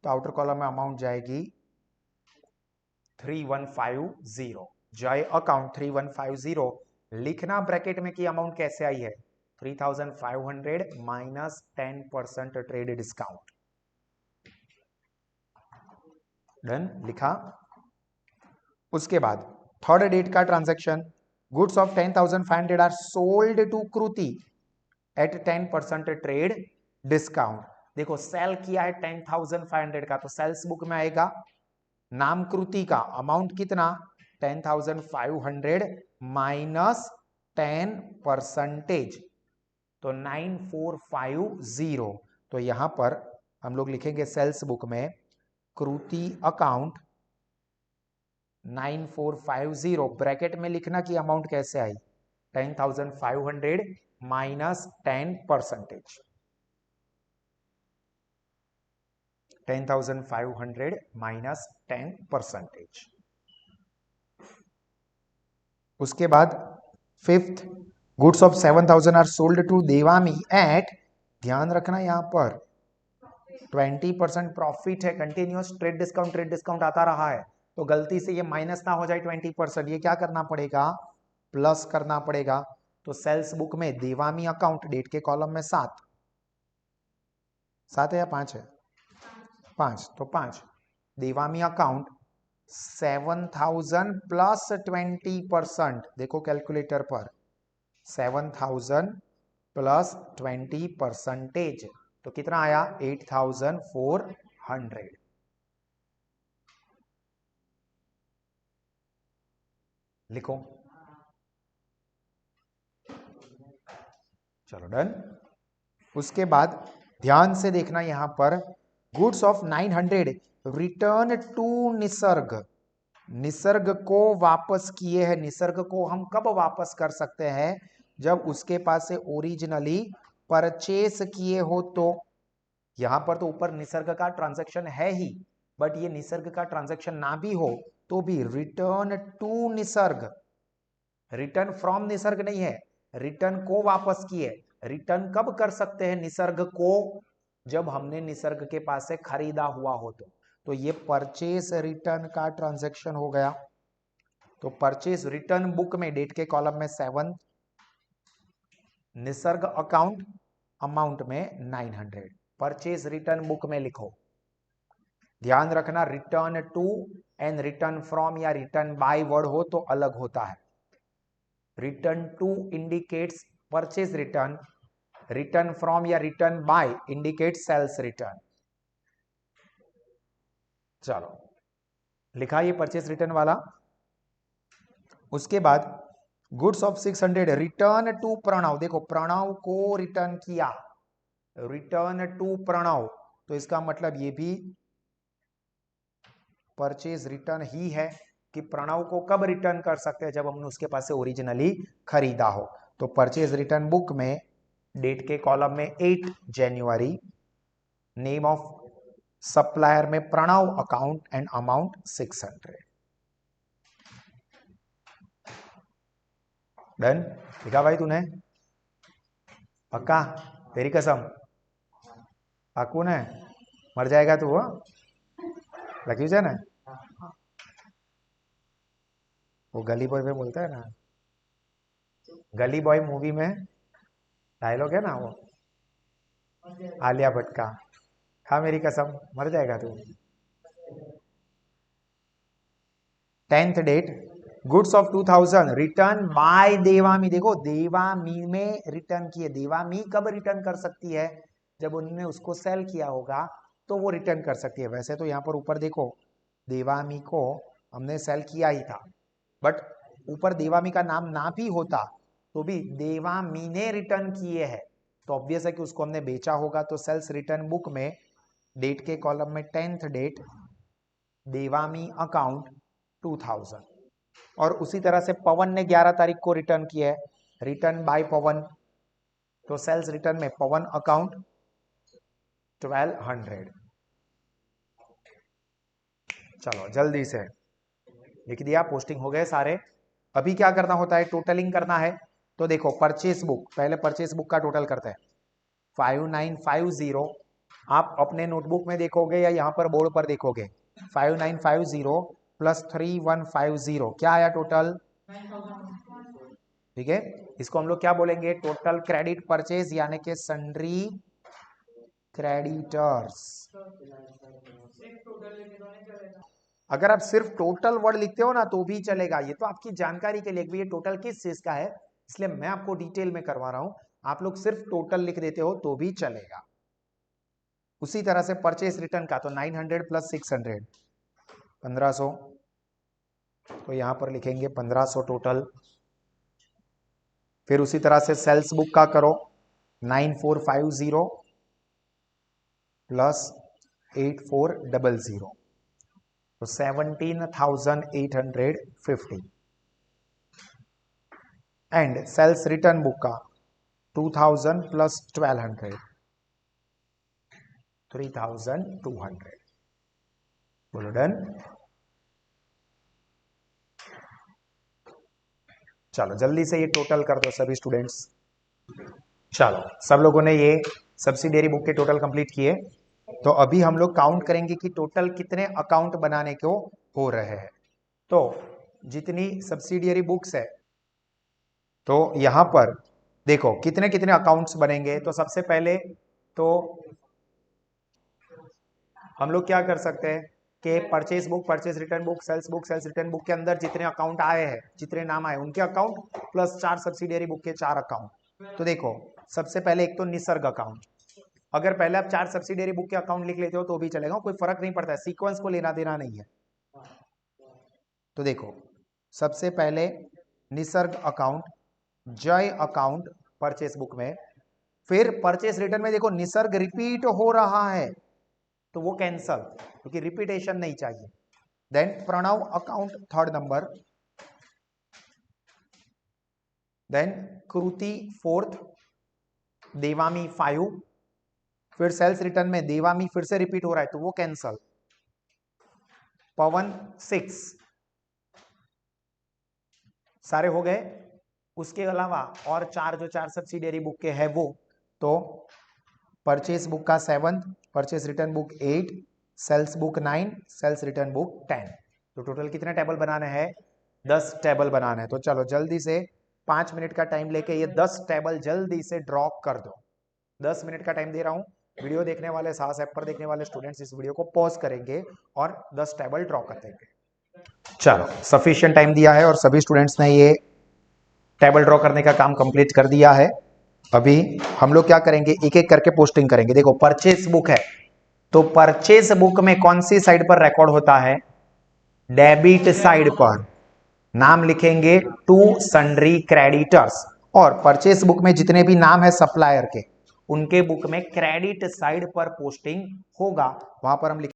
S1: तो आउटर कॉलम में अमाउंट जाएगी 3150। जय अकाउंट 3150 लिखना ब्रैकेट में कि अमाउंट कैसे आई है, 3500 माइनस 10% ट्रेड डिस्काउंट। डन, लिखा। उसके बाद थर्ड डेट का transaction, goods of 10,500 are sold to Kriti at 10% trade discount. देखो सेल किया है 10,500 का, तो सेल्स बुक में आएगा नाम कृति का अमाउंट कितना 10,500 माइनस 10%, तो 9450। तो यहां पर हम लोग लिखेंगे सेल्स बुक में कृति अकाउंट 9450, ब्रैकेट में लिखना कि अमाउंट कैसे आई 10,500 माइनस 10%, 10,500 माइनस 10%। उसके बाद fifth, goods of 7,000 are sold to Devami at, ध्यान रखना यहां पर 20% प्रॉफिट है, कंटिन्यूअस ट्रेड डिस्काउंट आता रहा है, तो गलती से ये माइनस ना हो जाए 20%, ये क्या करना पड़ेगा प्लस करना पड़ेगा। तो सेल्स बुक में देवामी अकाउंट डेट के कॉलम में 7 है या 5 है, 5, तो 5 देवामी अकाउंट 7,000 प्लस 20%, देखो कैलकुलेटर पर 7,000 प्लस 20%, तो कितना आया 8,400। लिखो, चलो डन। उसके बाद ध्यान से देखना यहां पर goods of 900 return to Nisarg, Nisarg को वापस किए हैं। निसर्ग को हम कब वापस कर सकते हैं, जब उसके पास से ओरिजिनली परचेस किए हो। तो यहां पर तो ऊपर निसर्ग का ट्रांजैक्शन है ही, बट ये निसर्ग का ट्रांजैक्शन ना भी हो तो भी return to Nisarg, return from Nisarg नहीं है, रिटर्न को वापस किए। रिटर्न कब कर सकते हैं निसर्ग को, जब हमने निसर्ग के पास से खरीदा हुआ हो। तो ये परचेस रिटर्न का ट्रांजैक्शन हो गया। तो परचेस रिटर्न बुक में डेट के कॉलम में 7, निसर्ग अकाउंट अमाउंट में 900, परचेस रिटर्न बुक में लिखो। ध्यान रखना return to and return from या रिटर्न बाय वर्ड हो तो अलग होता है। Return to indicates purchase return, return from या return by indicate sales return. चलो लिखा ये परचेज रिटर्न वाला। उसके बाद goods of 600 return to Pranav, देखो प्रणव को रिटर्न किया, रिटर्न टू प्रणव, तो इसका मतलब ये भी परचेज रिटर्न ही है कि प्रणव को कब रिटर्न कर सकते हैं, जब हमने उसके पास से ओरिजिनली खरीदा हो। तो परचेज रिटर्न बुक में डेट के कॉलम में 8 जनवरी, नेम ऑफ सप्लायर में Pranav account and amount 600। Done, लिखा भाई तूने पक्का, तेरी कसम पाकू ने, मर जाएगा तू, वो लगी है ना, वो गली बॉय में बोलता है ना, गली बॉय मूवी में डायलॉग है ना वो, आलिया भट्ट का, खा मेरी कसम मर जाएगा तू। 10th date, goods of 2000 return by Devami. देखो देवामी में रिटर्न किए, देवामी कब रिटर्न कर सकती है, जब उन्होंने उसको सेल किया होगा तो वो रिटर्न कर सकती है। वैसे तो यहाँ पर ऊपर देखो देवामी को हमने सेल किया ही था, बट ऊपर देवामी का नाम ना भी होता तो भी देवामी ने रिटर्न किए हैं तो ऑब्वियस है कि उसको हमने बेचा होगा। तो सेल्स रिटर्न बुक में डेट के कॉलम में 10th डेट देवामी अकाउंट 2000, और उसी तरह से पवन ने 11 तारीख को रिटर्न किया है, रिटर्न बाय पवन, तो सेल्स रिटर्न में पवन अकाउंट 1200। चलो जल्दी से लिख दिया, पोस्टिंग हो गए सारे। अभी क्या करना होता है, टोटलिंग करना है। तो देखो परचेस बुक, पहले परचेस बुक का टोटल करते हैं 5950। आप अपने नोटबुक में देखोगे या यहाँ पर बोर्ड पर देखोगे 5950 प्लस 3150 क्या आया टोटल, ठीक है। इसको हम लोग क्या बोलेंगे, टोटल क्रेडिट परचेज यानी कि सन्ड्री क्रेडिटर्स। अगर आप सिर्फ टोटल वर्ड लिखते हो ना तो भी चलेगा, ये तो आपकी जानकारी के लिए, ये टोटल किस चीज का है इसलिए मैं आपको डिटेल में करवा रहा हूं। आप लोग सिर्फ टोटल लिख देते हो तो भी चलेगा। उसी तरह से परचेस रिटर्न का तो 900 प्लस 600 1500, तो यहां पर लिखेंगे 1500 टोटल। फिर उसी तरह से सेल्स बुक का करो 9450 प्लस 8400, तो 17,850। एंड सेल्स रिटर्न बुक का 2000 प्लस 1200 3200। बोलो डन। चलो जल्दी से ये टोटल कर दो सभी स्टूडेंट्स। चलो सब लोगों ने ये सब्सिडियरी बुक के टोटल कंप्लीट किए, तो अभी हम लोग काउंट करेंगे कि टोटल कितने अकाउंट बनाने को हो रहे हैं। तो जितनी सब्सिडियरी बुक्स है तो यहां पर देखो कितने कितने अकाउंट्स बनेंगे। तो सबसे पहले तो हम लोग क्या कर सकते हैं कि purchase book, purchase return book, sales book, sales return book के अंदर जितने अकाउंट आए हैं, जितने नाम आए उनके अकाउंट प्लस 4 सब्सिडियरी बुक के 4 अकाउंट। तो देखो सबसे पहले एक तो निसर्ग अकाउंट, अगर पहले आप 4 सब्सिडियरी बुक के अकाउंट लिख लेते हो तो भी चलेगा, कोई फर्क नहीं पड़ता है, सीक्वेंस को लेना देना नहीं है। तो देखो सबसे पहले निसर्ग अकाउंट, जय अकाउंट परचेस बुक में, फिर परचेस रिटर्न में देखो निसर्ग रिपीट हो रहा है तो वो कैंसल, क्योंकि रिपीटेशन नहीं चाहिए। Then Pranav account 3rd number, then Kriti 4th, Devami 5, फिर सेल्स रिटर्न में देवामी फिर से रिपीट हो रहा है तो वो कैंसल, पवन 6। सारे हो गए। उसके अलावा और 4 जो 4 सब्सिडियरी बुक के है वो, तो परचेस बुक का 7th, purchase return book 8, sales book 9, sales return book 10। तो टोटल कितने टेबल बनाने हैं, 10 टेबल बनाने हैं। तो चलो जल्दी से 5 मिनट का टाइम लेके ये 10 टेबल जल्दी से ड्रॉ कर दो। 10 मिनट का टाइम दे रहा हूं। वीडियो देखने वाले, साहस ऐप पर देखने वाले स्टूडेंट्स इस वीडियो को पॉज करेंगे और 10 टेबल ड्रॉ कर देंगे। चलो सफिशिएंट टाइम दिया है और सभी स्टूडेंट्स ने ये टेबल ड्रॉ करने का काम कंप्लीट कर दिया है। अभी हम लोग क्या करेंगे, एक एक करके पोस्टिंग करेंगे। देखो परचेस बुक है तो परचेस बुक में कौन सी साइड पर रिकॉर्ड होता है, डेबिट साइड पर नाम लिखेंगे टू सन्ड्री क्रेडिटर्स, और परचेस बुक में जितने भी नाम है सप्लायर के उनके बुक में क्रेडिट साइड पर पोस्टिंग होगा, वहां पर हम लिखेंगे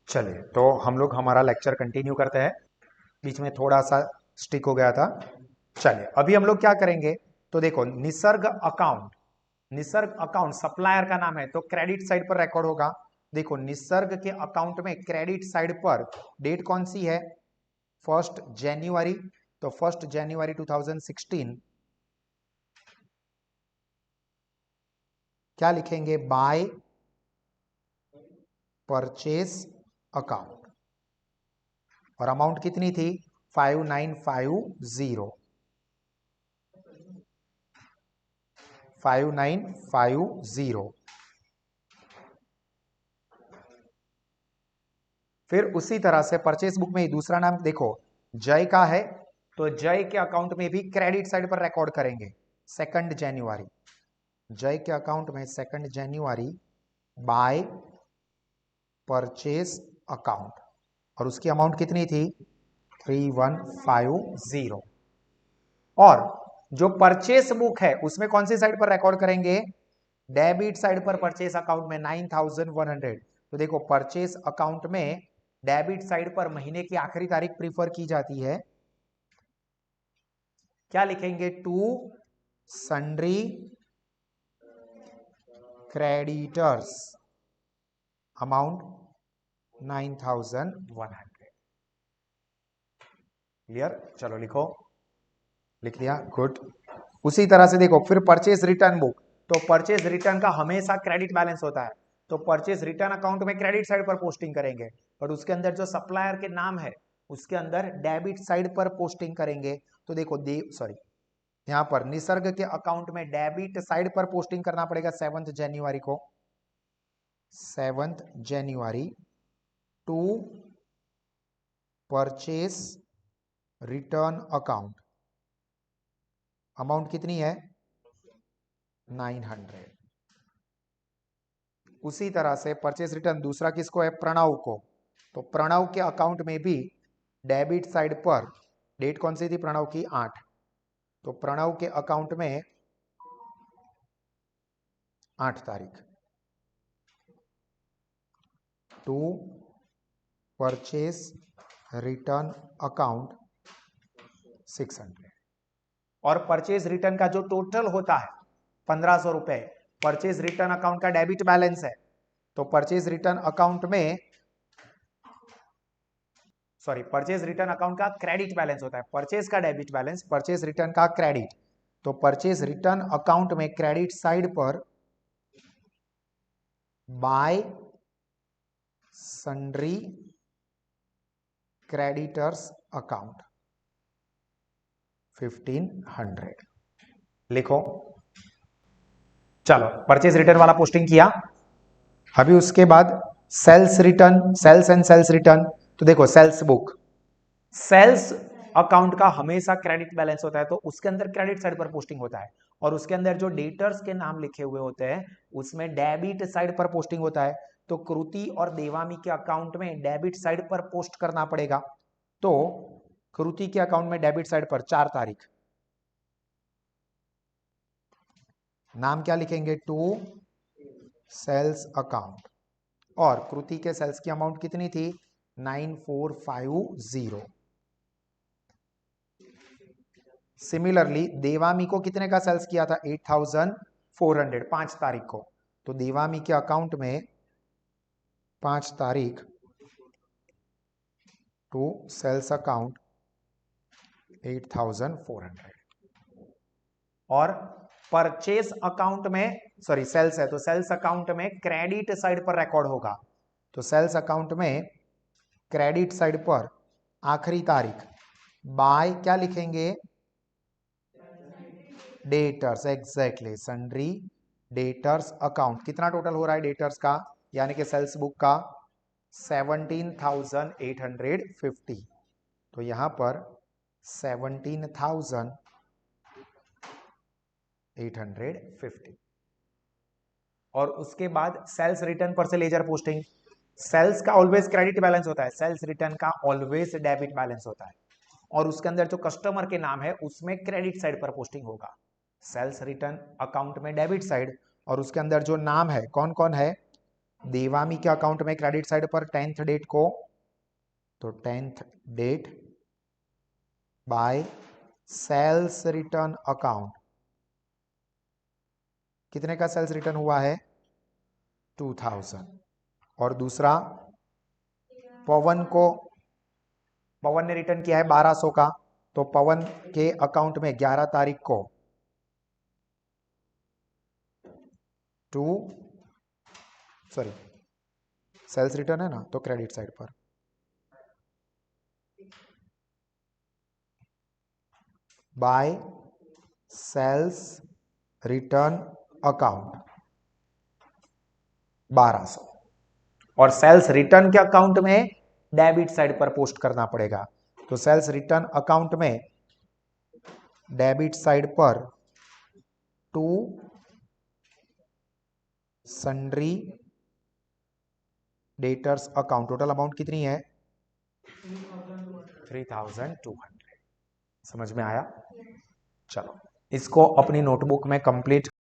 S1: चलिए तो हम लोग हमारा लेक्चर कंटिन्यू करते हैं, बीच में थोड़ा सा स्टिक हो गया था। चलिए अभी हम लोग क्या करेंगे, तो देखो Nisarga account, Nisarga account supplier का नाम है तो क्रेडिट साइड पर रिकॉर्ड होगा। देखो निसर्ग के अकाउंट में क्रेडिट साइड पर डेट कौन सी है, 1 जनवरी, तो 1 जनवरी 2016 क्या लिखेंगे, बाय परचेस अकाउंट, और अमाउंट कितनी थी 5950, 5950। फिर उसी तरह से परचेस बुक में ही दूसरा नाम देखो जय का है, तो जय के अकाउंट में भी क्रेडिट साइड पर रिकॉर्ड करेंगे 2 जनवरी, जय के अकाउंट में 2 जनवरी बाय परचेस अकाउंट, और उसकी अमाउंट कितनी थी 3150। और जो परचेस बुक है उसमें कौन सी साइड पर रिकॉर्ड करेंगे, डेबिट साइड पर परचेस अकाउंट में 9100। तो देखो परचेस अकाउंट में डेबिट साइड पर महीने की आखिरी तारीख प्रीफर की जाती है, क्या लिखेंगे, to sundry creditors amount 9100। Clear, चलो लिखो, लिख दिया, गुड। उसी तरह से देखो फिर परचेज रिटर्न बुक, तो परचेज रिटर्न का हमेशा क्रेडिट बैलेंस होता है, तो परचेज रिटर्न अकाउंट में क्रेडिट साइड पर पोस्टिंग करेंगे, और उसके अंदर जो सप्लायर के नाम है उसके अंदर डेबिट साइड पर पोस्टिंग करेंगे। तो देखो यहाँ पर निसर्ग के अकाउंट में डेबिट साइड पर पोस्टिंग करना पड़ेगा 7 जनवरी को, 7 जनवरी to purchase return account, amount कितनी है 900। उसी तरह से परचेस रिटर्न दूसरा किसको है, प्रणव को, तो प्रणव के अकाउंट में भी डेबिट साइड पर डेट कौन सी थी प्रणव की 8, तो प्रणव के अकाउंट में 8 तारीख टू परचेस रिटर्न अकाउंट 600। और परचेज रिटर्न का जो टोटल होता है 1500 रुपए, परचेज रिटर्न अकाउंट का डेबिट बैलेंस है, तो परचेज रिटर्न अकाउंट में परचेज रिटर्न अकाउंट का क्रेडिट बैलेंस होता है, परचेज का डेबिट बैलेंस, परचेज रिटर्न का क्रेडिट, तो परचेज रिटर्न अकाउंट में क्रेडिट साइड पर बाय सन्ड्री क्रेडिटर्स अकाउंट 1500 लिखो। चलो परचेज रिटर्न वाला पोस्टिंग किया, अभी उसके बाद sales return, sales and sales return, तो देखो सेल्स बुक, सेल्स अकाउंट का हमेशा क्रेडिट बैलेंस होता है, तो उसके अंदर क्रेडिट साइड पर पोस्टिंग होता है, और उसके अंदर जो डेटर्स के नाम लिखे हुए होते हैं उसमें डेबिट साइड पर पोस्टिंग होता है, तो कृति और देवामी के अकाउंट में डेबिट साइड पर पोस्ट करना पड़ेगा, तो कृति के अकाउंट में डेबिट साइड पर 4 तारीख, नाम क्या लिखेंगे, टू सेल्स अकाउंट, और कृति के सेल्स की अमाउंट कितनी थी 9450। सिमिलरली देवामी को कितने का सेल्स किया था 8400 5 तारीख को, तो देवामी के अकाउंट में 5 तारीख टू सेल्स अकाउंट 8400। और परचेस अकाउंट में सेल्स है तो सेल्स अकाउंट में क्रेडिट साइड पर रिकॉर्ड होगा, तो सेल्स अकाउंट में क्रेडिट साइड पर आखिरी तारीख बाय क्या लिखेंगे, debtors, exactly sundry debtors account, कितना टोटल हो रहा है डेटर्स का यानी कि सेल्स बुक का 17,850, तो यहां पर 17,850। और उसके बाद सेल्स रिटर्न पर से लेजर पोस्टिंग, सेल्स का ऑलवेज क्रेडिट बैलेंस होता है, सेल्स रिटर्न का ऑलवेज डेबिट बैलेंस होता है, और उसके अंदर जो कस्टमर के नाम है उसमें क्रेडिट साइड पर पोस्टिंग होगा, सेल्स रिटर्न अकाउंट में डेबिट साइड और उसके अंदर जो नाम है कौन कौन है, देवामी के अकाउंट में क्रेडिट साइड पर 10th डेट को, तो 10th date by sales return account, कितने का सेल्स रिटर्न हुआ है 2000। और दूसरा पवन को, पवन ने रिटर्न किया है 1200 का, तो पवन के अकाउंट में 11 तारीख को सेल्स रिटर्न है ना, तो क्रेडिट साइड पर बाय सेल्स रिटर्न अकाउंट 1200, और सेल्स रिटर्न के अकाउंट में डेबिट साइड पर पोस्ट करना पड़ेगा। तो सेल्स रिटर्न अकाउंट में डेबिट साइड पर to sundry debtors account, total amount कितनी है 3200। समझ में आया? चलो इसको अपनी नोटबुक में कंप्लीट